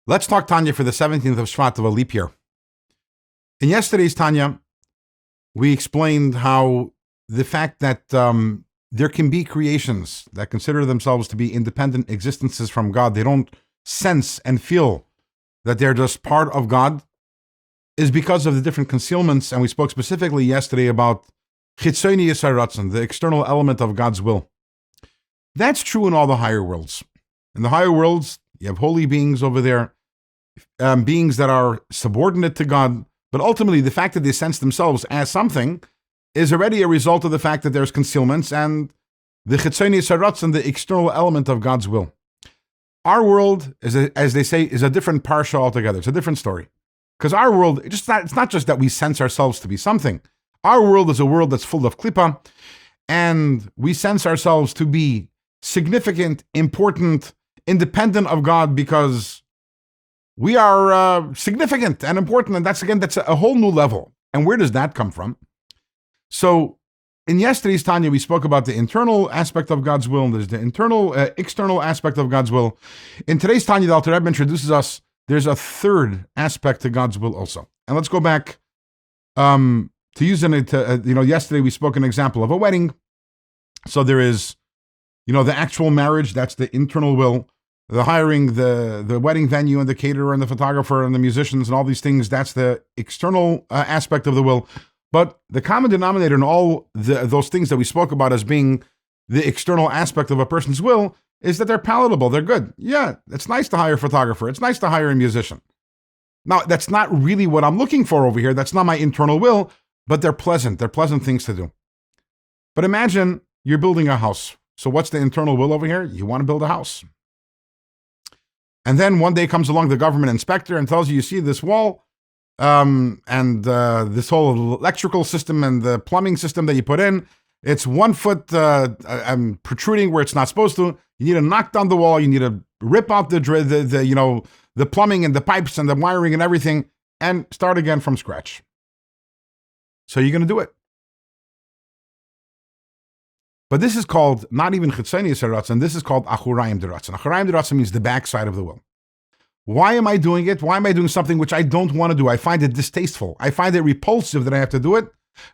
Let's talk Tanya for the 17th of Shevat of a leap year. In yesterday's Tanya, we explained how the fact that there can be creations that consider themselves to be independent existences from God, they don't sense and feel that they're just part of God, is because of the different concealments. And we spoke specifically yesterday about the external element of God's will. That's true in all the higher worlds. In the higher worlds, you have holy beings over there, beings that are subordinate to God, but ultimately the fact that they sense themselves as something is already a result of the fact that there's concealments and the the external element of God's will. Our world, as they say, is a different parsha altogether. It's a different story. Because our world, it's not just that we sense ourselves to be something. Our world is a world that's full of Klippa, and we sense ourselves to be significant, important, independent of God because we are significant and important, and that's a whole new level. And where does that come from? So in yesterday's Tanya, we spoke about the internal aspect of God's will, and there's the external aspect of God's will. In today's Tanya, the Alter Rebbe introduces us, there's a third aspect to God's will also. And let's go back to using it, yesterday we spoke an example of a wedding. So there is, the actual marriage, that's the internal will. The hiring, the wedding venue and the caterer and the photographer and the musicians and all these things, that's the external aspect of the will. But the common denominator in all those things that we spoke about as being the external aspect of a person's will is that they're palatable, they're good. Yeah, it's nice to hire a photographer. It's nice to hire a musician. Now, that's not really what I'm looking for over here. That's not my internal will, but they're pleasant. They're pleasant things to do. But imagine you're building a house. So what's the internal will over here? You want to build a house. And then one day comes along the government inspector and tells you, you see this wall and this whole electrical system and the plumbing system that you put in, it's 1 foot protruding where it's not supposed to. You need to knock down the wall. You need to rip out the plumbing and the pipes and the wiring and everything and start again from scratch. So you're going to do it. But this is called not even chitzoni saratzon. This is called achurayim deratzon. Achurayim deratzon means the backside of the will. Why am I doing it? Why am I doing something which I don't want to do? I find it distasteful. I find it repulsive that I have to do it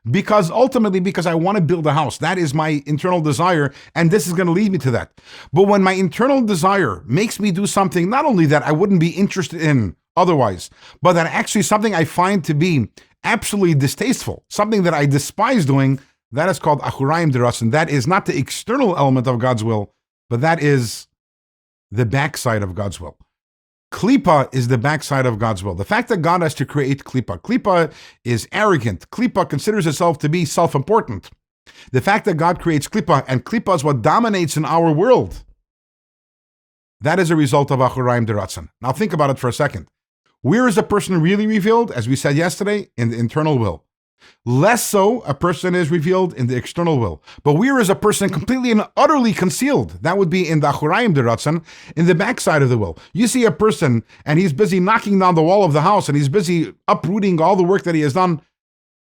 because I want to build a house. That is my internal desire, and this is going to lead me to that. But when my internal desire makes me do something, not only that I wouldn't be interested in otherwise, but that actually something I find to be absolutely distasteful, something that I despise doing, that is called achurayim deratzon. That is not the external element of God's will, but that is the backside of God's will. Klippa is the backside of God's will. The fact that God has to create Klippa. Klippa is arrogant. Klippa considers itself to be self-important. The fact that God creates Klippa, and Klippa is what dominates in our world, that is a result of achurayim deratzon. Now think about it for a second. Where is a person really revealed? As we said yesterday, in the internal will. Less so, a person is revealed in the external will. But where is a person completely and utterly concealed? That would be in the achurayim deratzon, in the backside of the will. You see a person, and he's busy knocking down the wall of the house, and he's busy uprooting all the work that he has done.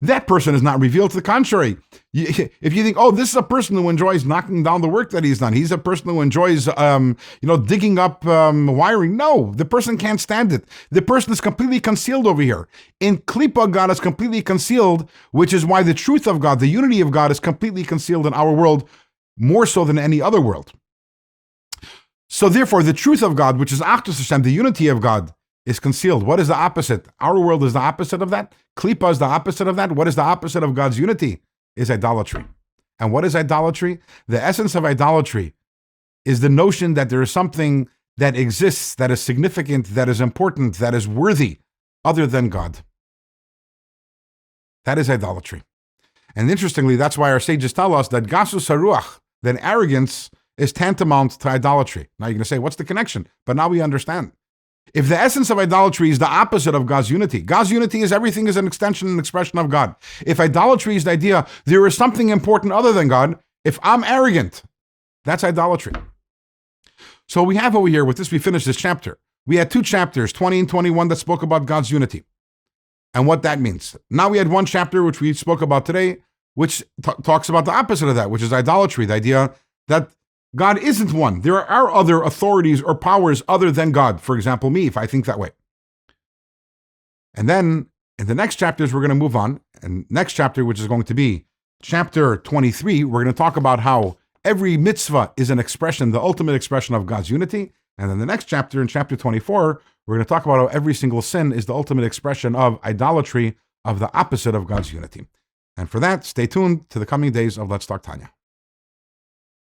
That person is not revealed. To the contrary, if you think, this is a person who enjoys knocking down the work that he's done, he's a person who enjoys, digging up wiring. No, the person can't stand it. The person is completely concealed over here. In Klippa, God is completely concealed, which is why the truth of God, the unity of God, is completely concealed in our world, more so than any other world. So therefore, the truth of God, which is Achdus Hashem, the unity of God, is concealed. What is the opposite? Our world is the opposite of that. Klippa is the opposite of that. What is the opposite of God's unity? Is idolatry. And what is idolatry? The essence of idolatry is the notion that there is something that exists, that is significant, that is important, that is worthy, other than God. That is idolatry. And interestingly, that's why our sages tell us that gasus haruach, that arrogance, is tantamount to idolatry. Now you're going to say, what's the connection? But now we understand. If the essence of idolatry is the opposite of God's unity is everything is an extension and expression of God. If idolatry is the idea there is something important other than God, if I'm arrogant, that's idolatry. So we have over here, with this we finish this chapter. We had 2 chapters, 20 and 21, that spoke about God's unity and what that means. Now we had 1 chapter, which we spoke about today, which talks about the opposite of that, which is idolatry, the idea that God isn't one. There are other authorities or powers other than God. For example, me, if I think that way. And then in the next chapters, we're going to move on. And next chapter, which is going to be chapter 23, we're going to talk about how every mitzvah is an expression, the ultimate expression of God's unity. And then the next chapter, in chapter 24, we're going to talk about how every single sin is the ultimate expression of idolatry, of the opposite of God's unity. And for that, stay tuned to the coming days of Let's Talk Tanya.